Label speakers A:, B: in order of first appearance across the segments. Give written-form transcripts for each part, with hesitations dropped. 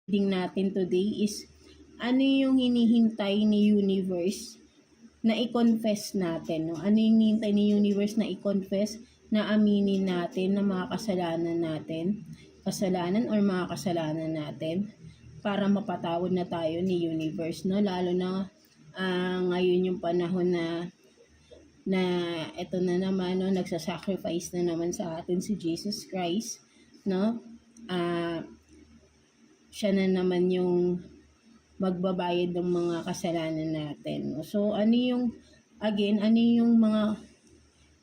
A: reading natin today is ano yung hinihintay ni universe na i-confess natin, no? Ano yung hinihintay ni universe na i-confess, na aminin natin na mga kasalanan natin, kasalanan or mga kasalanan natin para mapatawad na tayo ni universe, no? Lalo na ngayon yung panahon na eto na naman, no, nagsasacrifice na naman sa atin si Jesus Christ, no? Siya na naman yung magbabayad ng mga kasalanan natin. So, ano yung mga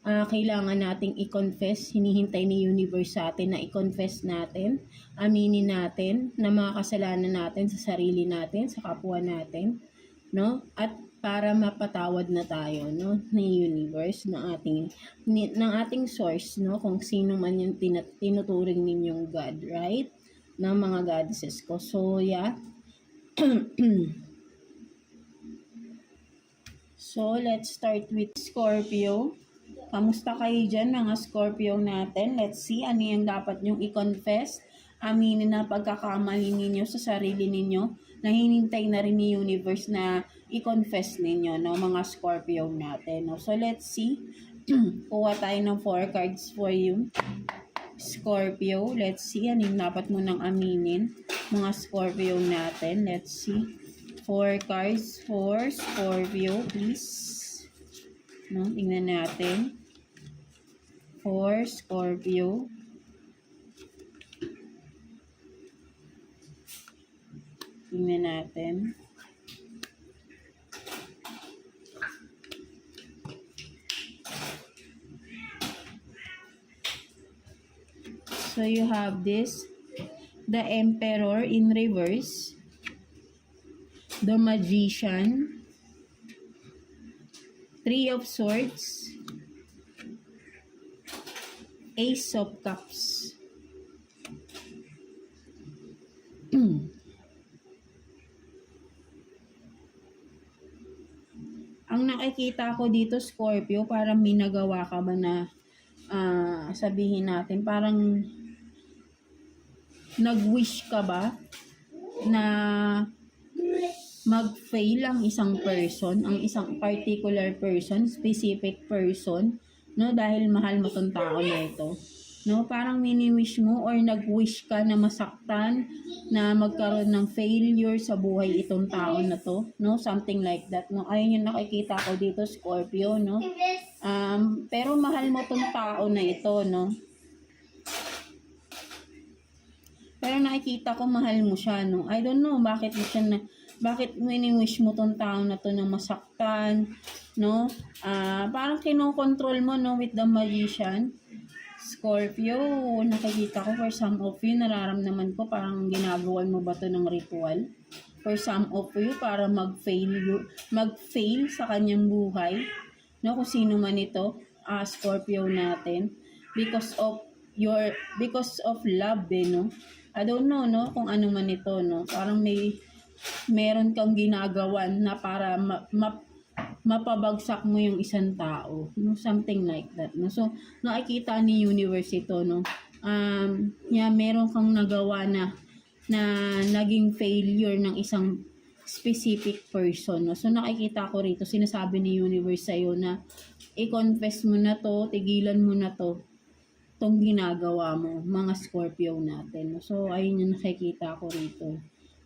A: kailangan nating i-confess, hinihintay ni universe sa atin na i-confess natin, aminin natin na mga kasalanan natin sa sarili natin, sa kapwa natin, no? At para mapatawad na tayo, no, ni universe, ng ating source, no, kung sino man yung tinuturing ninyong God, right? Ng mga goddesses ko. So, yeah. So, let's start with Scorpio. Kamusta kayo dyan, mga Scorpio natin? Let's see, ano yung dapat nyong i-confess? Aminin na pagkakamali ninyo sa sarili ninyo na hinintay na rin ni universe na i-confess ninyo, no, mga Scorpio natin. No? So, let's see. Kuha tayo ng 4 cards for you. Scorpio, let's see, ano yung dapat mo nang aminin, mga Scorpio natin. Let's see. 4 cards for Scorpio, please. No, tingnan natin. For Scorpio. Tingnan natin. So, you have this, the Emperor in reverse, the Magician, 3 of Swords, Ace of Cups. Ang nakikita ko dito, Scorpio, parang may nagawa ka ba na sabihin natin, parang nag-wish ka ba na mag-fail ang isang person, ang isang particular person, specific person, no, dahil mahal mo tong tao na ito, no? Parang mini-wish mo or nag-wish ka na masaktan, na magkaroon ng failure sa buhay itong tao na to, no? Something like that, no? Ayun yung nakikita ko dito, Scorpio, no? Pero mahal mo tong tao na ito, no? Pero nakikita ko mahal mo siya, no? I don't know bakit mini-wish mo tong tao na to na masaktan, no? Parang kinokontrol mo, no, with the Magician. Scorpio, nakikita ko for some of you, nararamdaman ko parang ginagawan mo ba to ng ritual? For some of you, para mag-fail sa kanyang buhay, no? Kung sino man ito, Scorpio natin, because of love, no? I don't know, no, kung ano man ito, no? Parang meron kang ginagawan na para mapabagsak mo yung isang tao, no? Something like that, no? So, nakikita ni universe ito, no? Meron kang nagawa na naging failure ng isang specific person, no? So, nakikita ko rito, sinasabi ni universe sa'yo na i-confess mo na to, tigilan mo na to, itong ginagawa mo, mga Scorpio natin, no? So, ayun yung nakikita ko rito,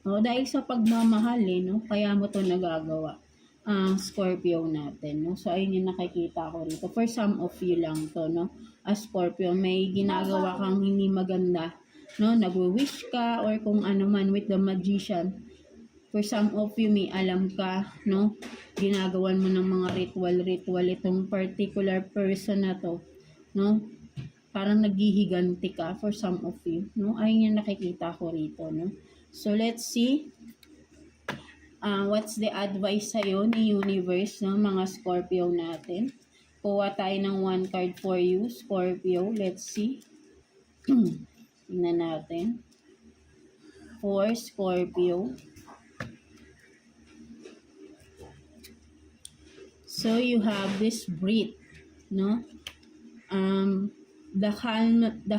A: no? Dahil sa pagmamahal, no, kaya mo to nagagawa, Scorpio natin, no? So, ayun yung nakikita ko rito. For some of you lang to, no? Scorpio, may ginagawa kang hindi maganda, no? Nag-wish ka or kung ano man with the Magician. For some of you, may alam ka, no? Ginagawan mo ng mga ritual itong particular person na to, no? Parang naghihiganti ka for some of you, no? Ayun yung nakikita ko rito, no? So, let's see. What's the advice sa'yo ni universe, no, mga Scorpio natin? Kuha tayo ng 1 card for you, Scorpio. Let's see. Tingnan natin. For Scorpio. So, you have this breath, no? The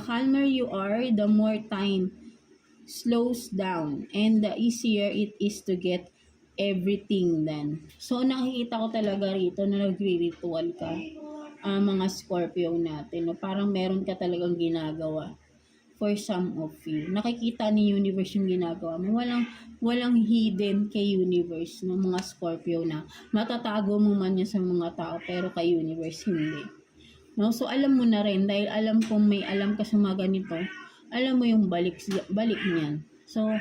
A: calmer you are, the more time slows down and the easier it is to get everything done. So nakikita ko talaga rito na nagre-ritual ka, mga Scorpio natin, no? Parang meron ka talagang ginagawa for some of you. Nakikita ni universe yung ginagawa mo. Walang hidden kay universe ng mga Scorpio na matatago mo man yan sa mga tao pero kay universe hindi. No? So alam mo na rin dahil alam kong may alam ka sa mga ganito, alam mo yung balik niyan. So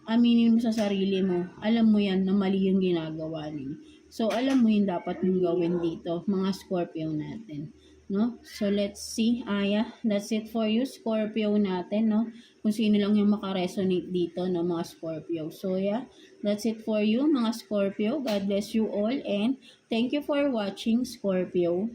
A: aminin mo sa sarili mo, alam mo yan na mali yung ginagawa niyo. So, alam mo yung dapat mong gawin dito, mga Scorpio natin. No? So, let's see. Yeah, that's it for you, Scorpio natin, no? Kung sino lang yung makaresonate dito, no, mga Scorpio. So, yeah, that's it for you, mga Scorpio. God bless you all and thank you for watching, Scorpio.